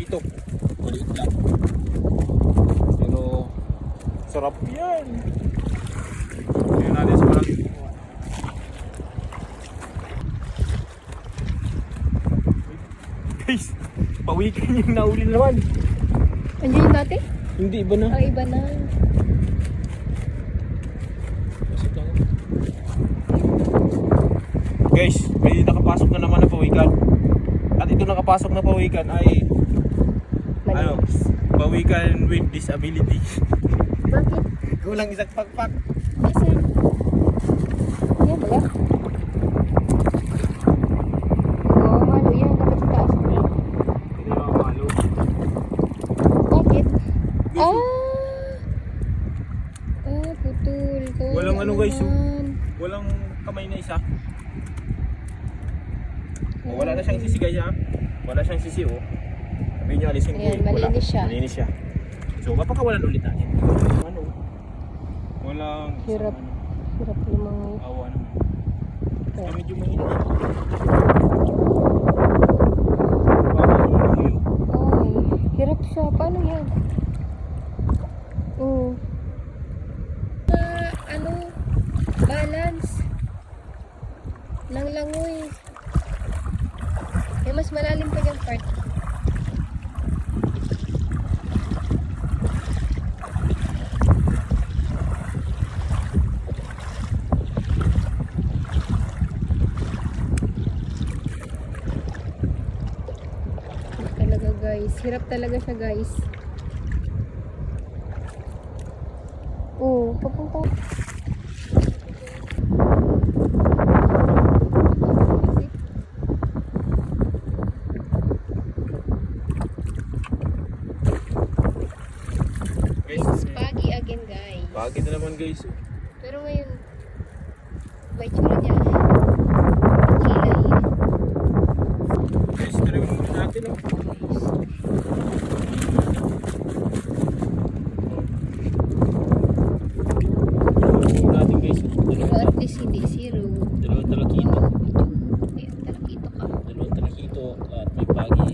ito. Maliit lang. Pero sarap yan. Tingnan natin sa malaki. Guys, pawikan yung nauli naman. Andiyan yung dati? Hindi, iba na. Ay, iba na. Guys, may nakapasok na naman na pawikan. At ito nakapasok na pawikan ay ano, pawikan with disability. Bakit? Kulang isang pakpak. Kasi, yan pala. Oo, malo yan. Dapat sa taas. Hindi na mamalo. Bakit? Guys, Ah! Ah, putol. Walang ano, guys, oh. naman. Walang kamay na isa. Oh, wala na siyang sisi guys ha. Wala siyang sisi oh. Sabihin nyo alisin ko Ayan, eh. Wala. malinis siya. Malinis siya. So papakawalan ulit natin. Ano? Walang Hirap. isang Hirap lumangoy. awa naman. Basta Ayan. medyo mainit. Ay, hirap siya. Paano yan? Oo. Ano? Balance. Langlangoy. Eh, mas malalim pa yung part. Talaga guys. Hirap talaga siya guys. Oo, papunta. This is Pagi again guys. Bakit na naman guys? Pero ngayon, may tsura niya. Kilay. Guys, tuloy muna natin oh. Tuloy natin guys. Pero at least hindi zero. Dalawang talakito. Ayun, talakito ka. Dalawang talakito at may pagi.